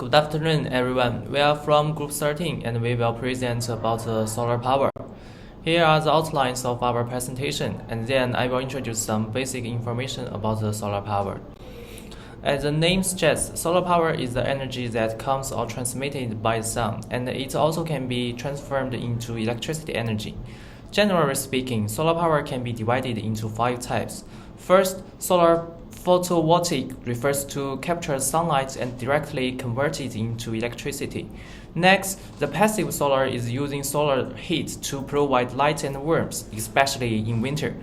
Good afternoon, everyone. We are from Group 13 and we will present about solar power. Here are the outlines of our presentation, and then I will introduce some basic information about the solar power. As the name suggests, solar power is the energy that comes or transmitted by the sun, and it also can be transformed into electricity energy. Generally speaking, solar power can be divided into 5 types. First, solar photovoltaic refers to capture sunlight and directly convert it into electricity. Next, the passive solar is using solar heat to provide light and warmth, especially in winter.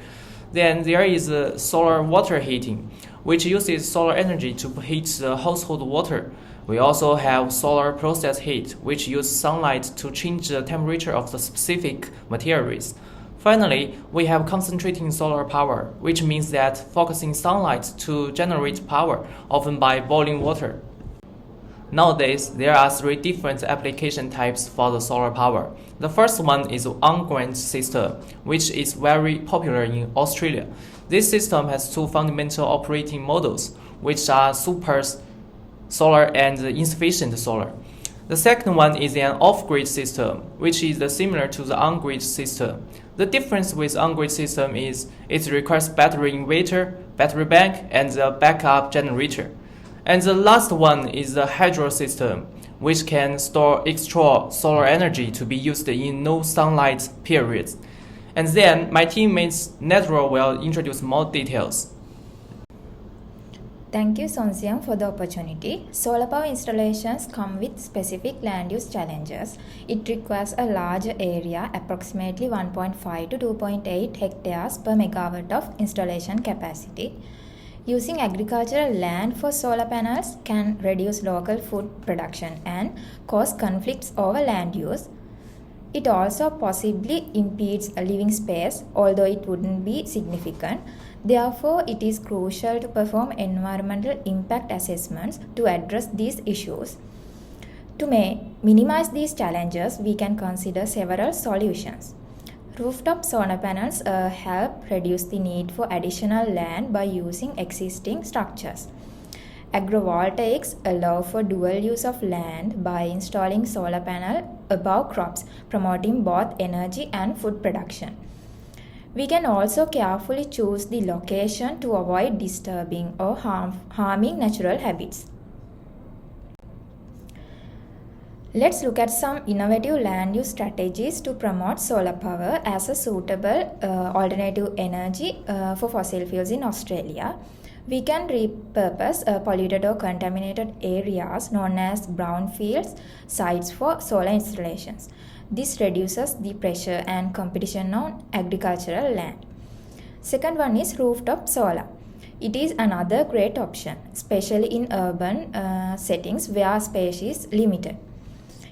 Then there is solar water heating, which uses solar energy to heat the household water. We also have solar process heat, which uses sunlight to change the temperature of the specific materials. Finally, we have concentrating solar power, which means that focusing sunlight to generate power, often by boiling water. Nowadays, there are 3 different application types for the solar power. The first one is on-grid system, which is very popular in Australia. This system has 2 fundamental operating models, which are super solar and insufficient solar. The second one is an off-grid system, which is similar to the on-grid system. The difference with on-grid system is it requires battery inverter, battery bank, and a backup generator. And the last one is the hydro system, which can store extra solar energy to be used in no sunlight periods. And then my teammates Nadeera will introduce more details. Thank you, Zhongxiong, for the opportunity. Solar power installations come with specific land use challenges. It requires a larger area, approximately 1.5 to 2.8 hectares per megawatt of installation capacity. Using agricultural land for solar panels can reduce local food production and cause conflicts over land use. It also possibly impedes a living space, although it wouldn't be significant. Therefore, it is crucial to perform environmental impact assessments to address these issues. To minimize these challenges, we can consider several solutions. Rooftop solar panels help reduce the need for additional land by using existing structures. Agrovoltaics allow for dual use of land by installing solar panel above crops, promoting both energy and food production. We can also carefully choose the location to avoid disturbing or harming natural habits. Let's look at some innovative land use strategies to promote solar power as a suitable alternative energy for fossil fuels in Australia. We can repurpose polluted or contaminated areas known as brownfields sites for solar installations. This reduces the pressure and competition on agricultural land. Second one is rooftop solar. It is another great option, especially in urban settings where space is limited.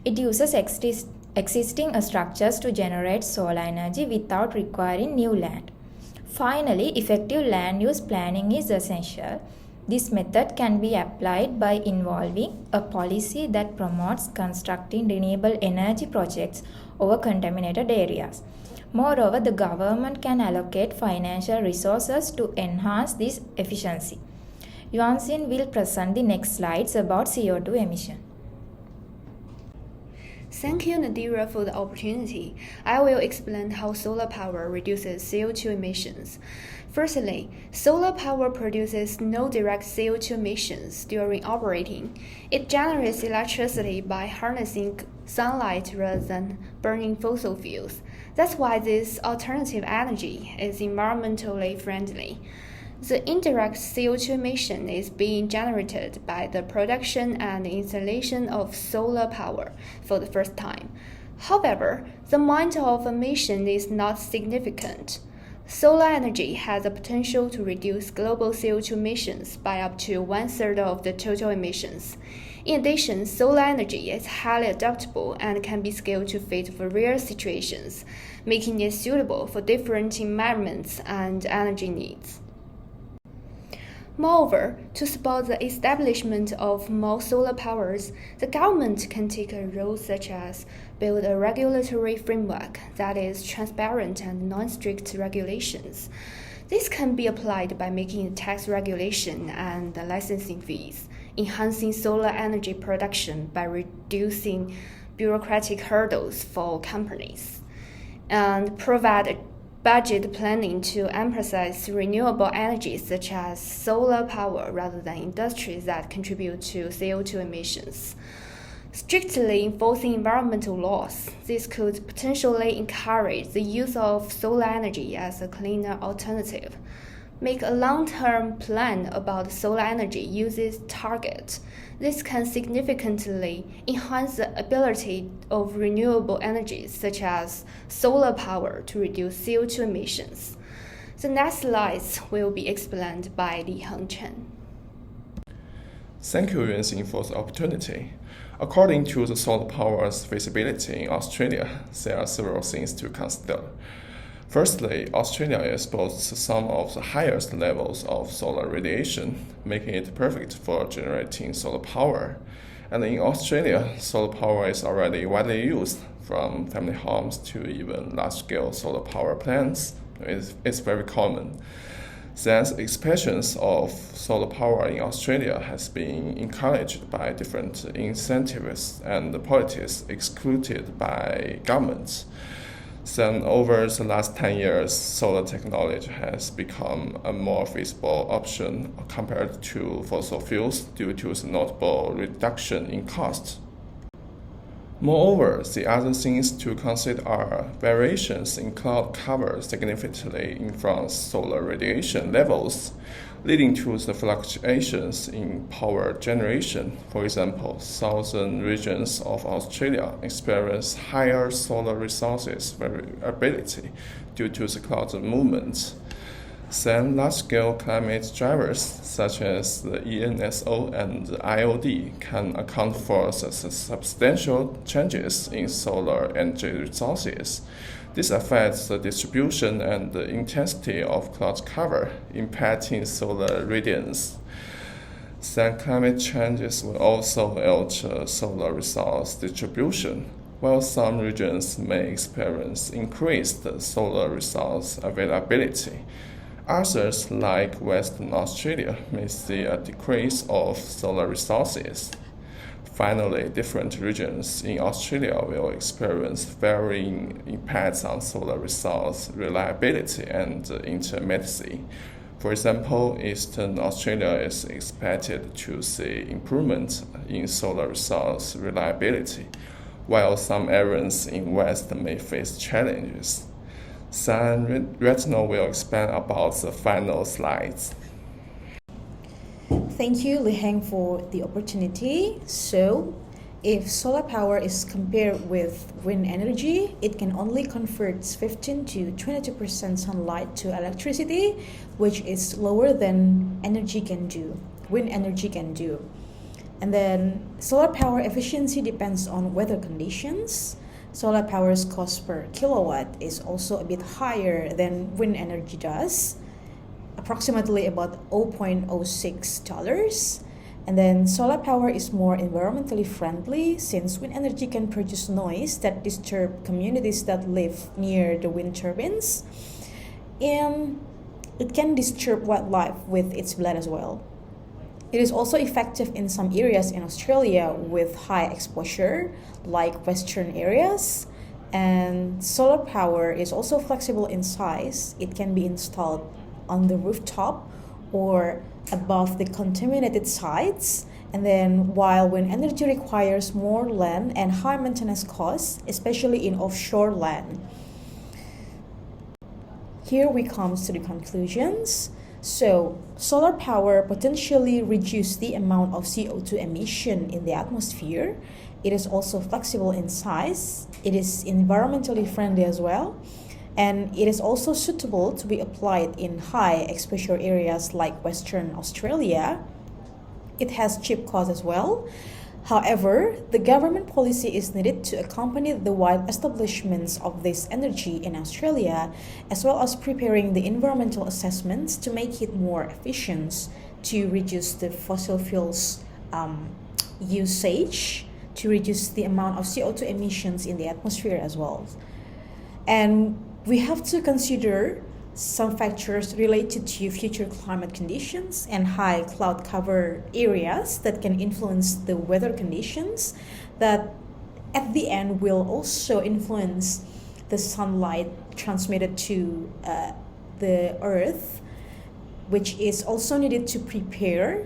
It uses existing structures to generate solar energy without requiring new land. Finally, effective land use planning is essential. This method can be applied by involving a policy that promotes constructing renewable energy projects over contaminated areas. Moreover, the government can allocate financial resources to enhance this efficiency. Yuanxin will present the next slides about CO2 emission. Thank you, Nadeera, for the opportunity. I will explain how solar power reduces CO2 emissions. Firstly, solar power produces no direct CO2 emissions during operating. It generates electricity by harnessing sunlight rather than burning fossil fuels. That's why this alternative energy is environmentally friendly. The indirect CO2 emission is being generated by the production and installation of solar power for the first time. However, the amount of emission is not significant. Solar energy has the potential to reduce global CO2 emissions by up to 1/3 of the total emissions. In addition, solar energy is highly adaptable and can be scaled to fit various situations, making it suitable for different environments and energy needs. Moreover, to support the establishment of more solar powers, the government can take a role such as build a regulatory framework that is transparent and non-strict regulations. This can be applied by making tax regulation and licensing fees. enhancing solar energy production by reducing bureaucratic hurdles for companies, and provide budget planning to emphasize renewable energies such as solar power rather than industries that contribute to CO2 emissions. Strictly enforcing environmental laws, this could potentially encourage the use of solar energy as a cleaner alternative. Make a long-term plan about solar energy uses target. This can significantly enhance the ability of renewable energies such as solar power to reduce CO2 emissions. The next slides will be explained by Liheng Chen. Thank you, Yuanxin, for the opportunity. According to the solar power's feasibility in Australia, there are several things to consider. Firstly, Australia boasts some of the highest levels of solar radiation, making it perfect for generating solar power. And in Australia, solar power is already widely used, from family homes to even large-scale solar power plants. It's very common. Since expansions of solar power in Australia has been encouraged by different incentives and policies executed by governments. Then over the last 10 years, solar technology has become a more feasible option compared to fossil fuels due to the notable reduction in cost. Moreover, the other things to consider are variations in cloud cover significantly influence solar radiation levels, leading to the fluctuations in power generation. For example, southern regions of Australia experience higher solar resources variability due to the cloud movement. Then large-scale climate drivers such as the ENSO and the IOD can account for substantial changes in solar energy resources. This affects the distribution and the intensity of cloud cover, impacting solar radiance. Then climate changes will also alter solar resource distribution. While some regions may experience increased solar resource availability, others, like Western Australia, may see a decrease of solar resources. Finally, different regions in Australia will experience varying impacts on solar resource reliability and intermittency. For example, Eastern Australia is expected to see improvement in solar resource reliability, while some areas in West may face challenges. Then Retno will expand about the final slides. Thank you, Liheng, for the opportunity. So, if solar power is compared with wind energy, it can only convert 15 to 22% sunlight to electricity, which is lower than wind energy can do. And then solar power efficiency depends on weather conditions. Solar power's cost per kilowatt is also a bit higher than wind energy does, approximately about $0.06. And then solar power is more environmentally friendly since wind energy can produce noise that disturb communities that live near the wind turbines. And it can disturb wildlife with its blade as well. It is also effective in some areas in Australia with high exposure, like western areas. And solar power is also flexible in size. It can be installed on the rooftop or above the contaminated sites. And then while wind energy requires more land and high maintenance costs, especially in offshore land. Here we come to the conclusions. So, solar power potentially reduces the amount of CO2 emission in the atmosphere. It is also flexible in size. It is environmentally friendly as well. And it is also suitable to be applied in high exposure areas like Western Australia. It has cheap cost as well. However, the government policy is needed to accompany the wide establishments of this energy in Australia, as well as preparing the environmental assessments to make it more efficient, to reduce the fossil fuels usage, to reduce the amount of CO2 emissions in the atmosphere as well. And we have to consider some factors related to future climate conditions and high cloud cover areas that can influence the weather conditions that at the end will also influence the sunlight transmitted to the earth, which is also needed to prepare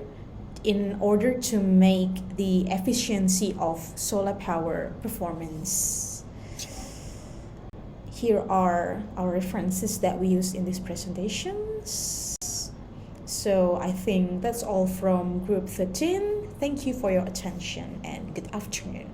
in order to make the efficiency of solar power performance. Here are our references that we use in these presentations. So I think that's all from group 13. Thank you for your attention and good afternoon.